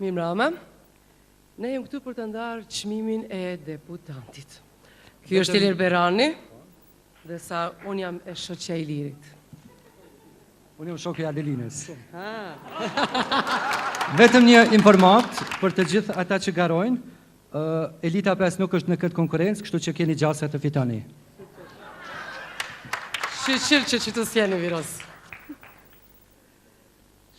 Mirëmbrëma. Ne jemi këtu për të ndarë çmimin e deputantit. Ky është Ilir Berani, dhe sa unë jam e shoqja e Ilirit. Unë jam shoku i Adelinës. Vetëm një informat për të gjithë ata që garojnë, Elita 5 nuk është në këtë konkurrencë, kështu që keni gjasa të fitoni. Shqyr që të s'jeni viros.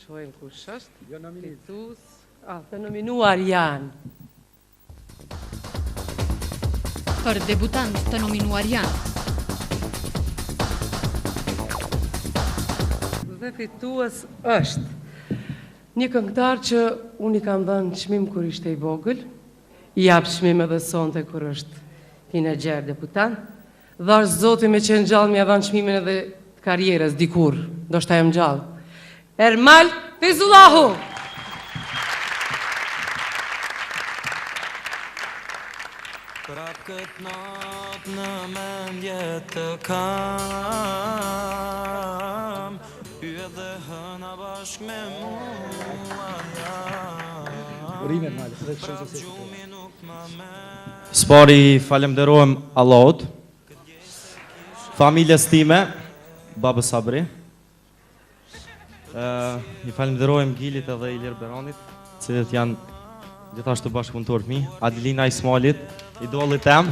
Shojmë kush është? Jo nominis. Fitus. Të nominuar janë. Për debutant të nominuar janë. Dhe fitues është një këngëtar që unë i kam dhënë çmim kur ishte i vogël, i jap çmim edhe sonte kur është teenager deputant, dhe është Zoti me qenë gjallë më ia dhënë çmimin edhe të karrierës dikur, ndoshta jam gjallë. Ermal Fezullahu. Prap këtë natë në mendje të kam, edhe hëna bashk me mua Urime, Ermal, dhe shumë se Spari falemderojmë Allahut, familjes time, babës Sabri, i falemderojmë Gilit edhe Ilir Beranit, cilët janë gjithashtu bashkëpunëtorë të mi, Adelina Ismailit, idolit tem,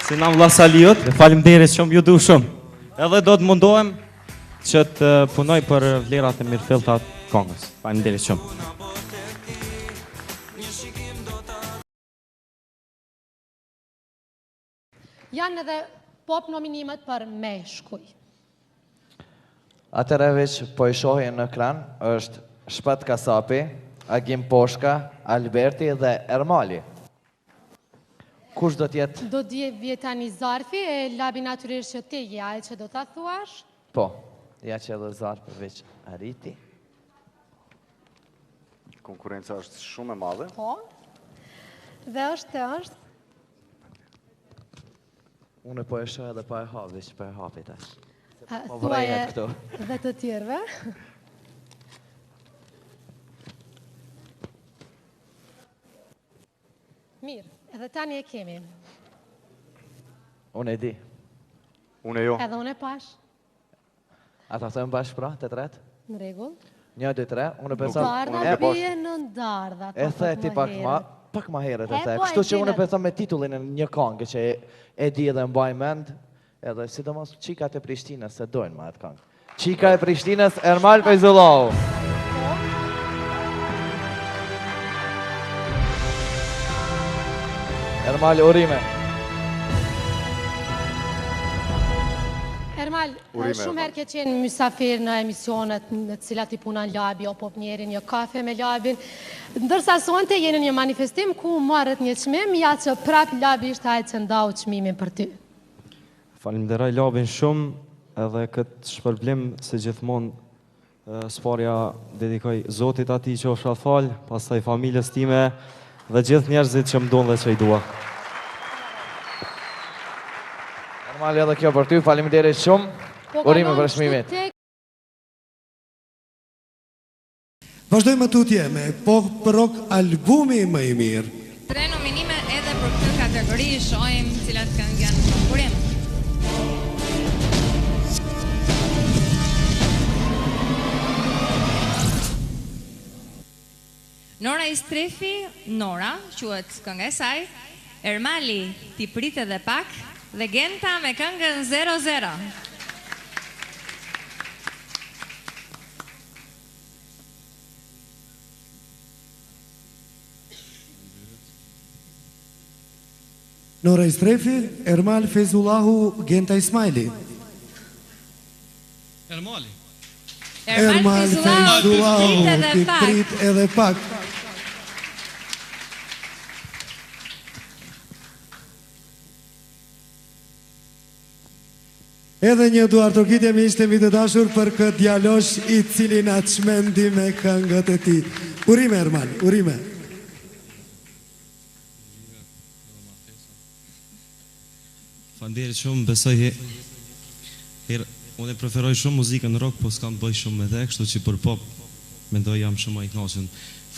si nam vlla Saliut, faleminderit shumë ju du shumë. Edhe do të mundohem që të punoj për vlerat e mirëfillta të këngës. Faleminderit shumë. Janë edhe pop nominimet për Meshkuj. Atëre veç po i shohin në ekran është Shpat Kasapi, Agim Poshka, Alberti dhe Ermali. Kush do t'jetë? Do t'jetë tani Zarfi e labi natyrisht që ti je ai që do ta thuash? Po, ja që edhe Zarfi veç arriti. Konkurenca është shumë e madhe. Po. Dhe është. Unë po e shoh edhe pa e hap, veç pa e hapi tash. Po Thuaje vrejet këtu. dhe të tjerëve. Mirë, edhe tani e kemi. Unë e di. Unë e jo. Edhe unë e pash. Ata thëmë bashkë pra, të tretë? Në rregull. 1, 2, 3, unë besoj... Dardha bie në ndardha. E the ti pak ma herët e the. po, Kështu e që unë qenë. besoj me titullin e një këngë që e di edhe mbaj mend, edhe sidomos qikat e Prishtinës se dojnë ma atë këngë. Qika e Prishtinës, Ermal Fezullahu. Ermal, urime. Ermal, shumë herë ke qenë mysafir në emisionet në cilat i punan labi, o pop njerin një kafe me labin. Ndërsa sonte jeni një manifestim ku marrët një çmim, ja që prap labi ishte ai që ndau çmimin për ty. Falemderoj labin shumë, edhe këtë shpërblim se gjithmonë Sparja dedikoj Zotit ati që është fal, pastaj familjes time dhe gjithë njerëzit që më donë dhe që i dua. Ermal, edhe kjo për ty, faleminderit shumë. Urime për çmimin. Vazhdojmë tutje me Pop Rock albumi më i mirë. 3 nominime edhe për këtë kategori, shohim cilat këngë janë në konkurrim. Nora Istrefi, Nora, quhet kënga e saj, Ermali, Ti prit edhe pak, dhe Genta me këngën 00. Nora Istrefi, Ermal Fezullahu, Genta Ismaili. Ermal Fezullahu, Ti prit edhe pak. Edhe një duartokitje me ishte mi të dashur për këtë djalosh i cili na çmendi me këngët e tij. Urime Ermal, urime. Faleminderit shumë, besoj unë e preferoj shumë muzikën rock, po s'kam bëj shumë me dhe, kështu që për pop mendoj jam shumë i kënaqur.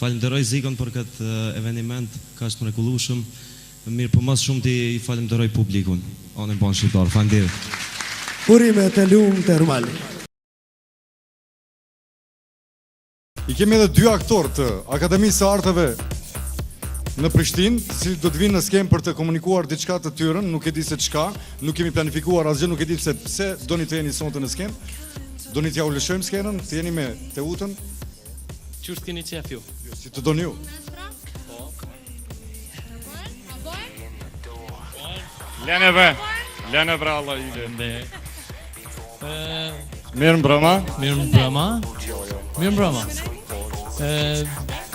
Falenderoj Zikon për këtë eveniment kaq të mrekullueshëm. Mirë, po mas shumë ti i falenderoj publikun. Onë bon shqiptar. Faleminderit. Urimet e lumtë Ermali. I kemi edhe 2 aktorë të Akademisë së Arteve në Prishtinë, që do të vinë në skemë për të komunikuar diçka të tyre, nuk e di se çka, nuk kemi planifikuar asgjë, nuk e di pse doni të jeni sonte në skemë. Doni t'ja u lëshojmë skenën, të jeni me Teutën. Qysh keni qef ju? Si të doni ju. Lene bre Allah i le. Mirë mbrëma. Mirë mbrëma.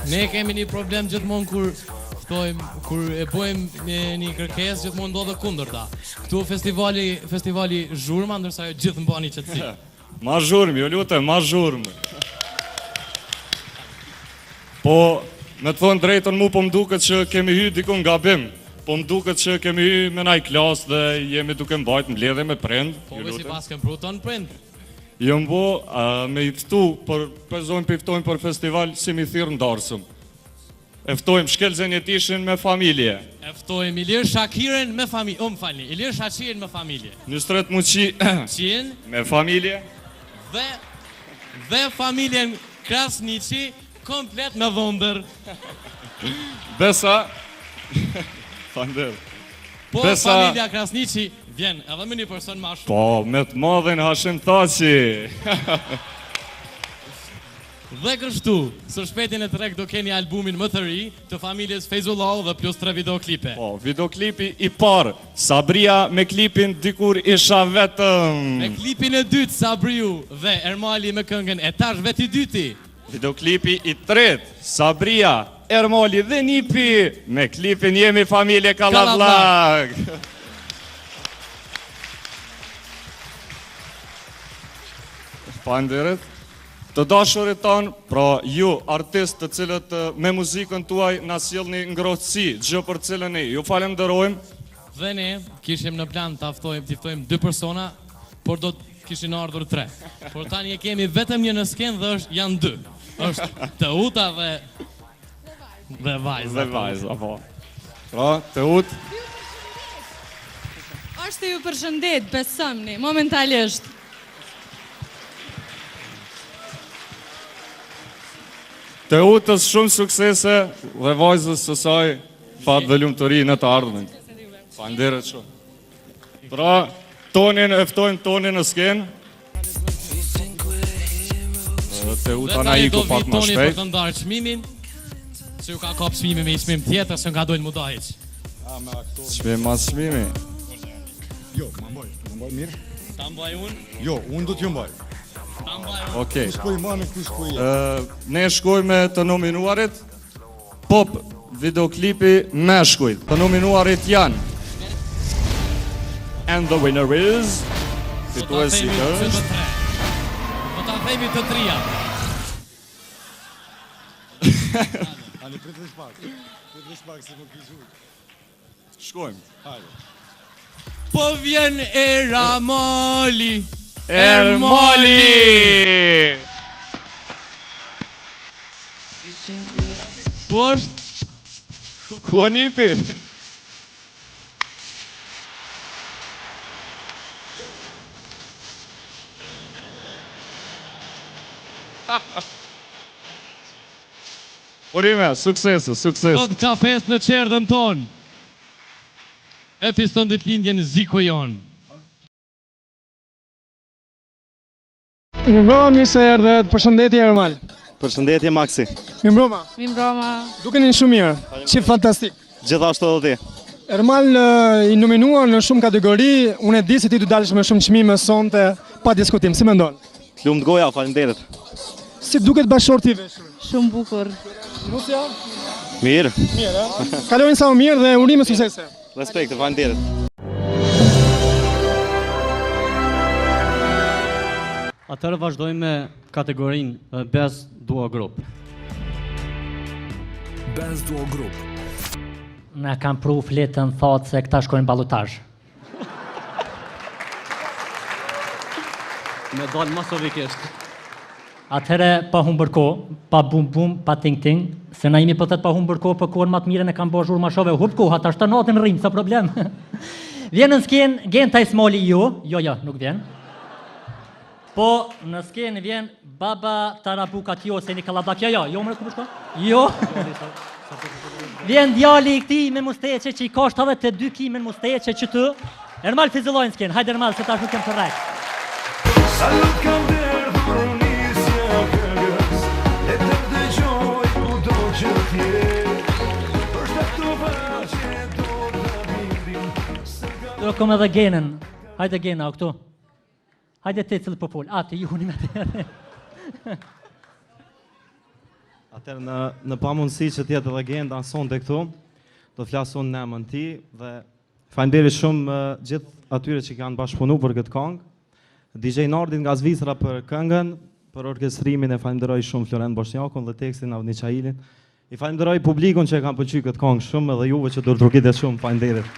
Ne kemi një problem gjithmonë kur e bojmë një kërkesë, gjithmonë ndodhe kundërta. Këtu festivali zhurma, ndërsa jo gjithë mbani qetësi. Ma zhurmë, ju lutem, ma zhurmë. Po, me të thonë drejton mu, po më duket që kemi hy dikun gabim. Po më duket që kemi hy me naj klasë dhe jemi duke mbajt mbledhe me prind. Po si pas kem pruton prind. Jo mbo, me i ftu, përftojmë për festival si mi thirë ndarësëm. Eftojmë Shkelzen Jetishin me familje. Eftojmë Ilir Shakirin me familje. Falni, Ilir Shakirin me familje. Nystret Muqin me familje. Dhe familjen Krasniqi komplet me dhondër. Besa Fander. Po familja Krasniqi vjen edhe me një person ma shumë. Po, me të madhen Hashim Thaçi. Dhe kështu, së shpetin e treg do keni albumin më të ri të familjes Fejzullahu dhe plus 3 videoklipe. Po, videoklipi i parë, Sabria me klipin dikur isha vetëm. Me klipin e dytë, Sabriu dhe Ermali me këngën e tash veti dyti. Videoklipi i tretë, Sabria, Ermali dhe Nipi me klipin Jemi familje Kallavlak. Panderit. Të dashurit tanë, pra ju, artist të cilët me muzikën tuaj na sjellni ngrohtësi, gjë për cilën ju falenderojmë. Dhe ne kishim në plan të ftojmë 2 persona, por do të kishin ardhur 3. Por tani e kemi vetëm një në skenë dhe janë 2. Është Teuta dhe vajza. Dhe vajza, po. Pra, Teut. Është ju përshëndet, besëmni, momentalisht. Teutës shumë suksese dhe vajzës së saj fat dhe lumturi në të ardhmen. Faleminderit shumë. Pra, eftojmë Tonin në skenë. Teuta na iku pak më shpejt. Dhe tani do vi Toni për të ndarë çmimin, se ju ka kap çmimi me çmim tjetër, se nga dojnë mu da hiq. Çmim mas çmimi. Jo, më mbaj mirë. Ta mbaj unë? Jo, unë do t'ju mbaj. Okej. Kush po je? Ne shkojmë me të nominuarit. Pop videoklipi Meshkujt. Të nominuarit janë And the winner is fituesi është Do ta themi të trija. Ani pritësh pak. Pritësh pak se më kishu. Shkojmë. Hajde. Po vjen Ermali. Ermali! Po është? Ku a Nipi? Urime, sukses. Do të ka fest në qerdën tonë. E fiston dhe t'lindjen Ziko jonë. Mirëmbrëma, mirë se erdhët. Përshëndetje Ermal. Përshëndetje Maksi. Mirëmbrëma. Mirëmbrëma. Dukeni shumë mirë. Qif fantastik. Gjithashtu edhe ti. Ermal i nominuar në shumë kategori, unë e di se ti du dalësh me shumë çmime sonte, pa diskutim. Si mendon? Lumt goja, faleminderit. Si duket bashorti i veshur? Shumë bukur. Nusja? Mirë. Mirë, a? Kalojnë sa më mirë dhe urime suksese. Respekt, faleminderit. Atëherë vazhdojmë me kategorinë Best Duo Group. Best Duo Group. Na kam pru fletën thotë se këta shkojnë ballotazh. Me dalë masovikisht. Atëherë pa humbër kohë, pa bum bum, pa ting ting, se na jemi pëthet pa humbër kohë, për kohën më të mirën e kam bërë zhurma shove, hub koha, ta shtë natën rrim, sa problem. Vjen në skenë Genta Ismali jo, nuk vjen. Po në skenë vjen Baba Tarabuka Tjo, se një kalabak, jo, më në ku përshko? Jo. Vjen djali i këti me musteqe që i ka 72 kg me musteqe që të. Ermal fizillojnë s'ken, hajde Ermal se ta nuk kem të rek. Salut kam derdhur nisja këngës, e të dëgjoj ku do që t'je, është ato vaqe do të bindim. Do kom edhe genën, hajde gena o këtu. Hajde te cilë po fol, ati ju një me të. Atëherë në pamundësi që tjetë edhe Gen danson të këtu, do flasun në emën ti dhe faleminderit shumë gjithë atyre që kanë bashkëpunu për këtë këngë. DJ Nordin nga Zvicra për këngën, për orkestrimin e falenderoj shumë Florent Boshnjakun dhe tekstin Avni Çailin. I falenderoj publikun që e kanë pëlqyer këtë këngë shumë edhe juve që do të rrukitet shumë, faleminderit.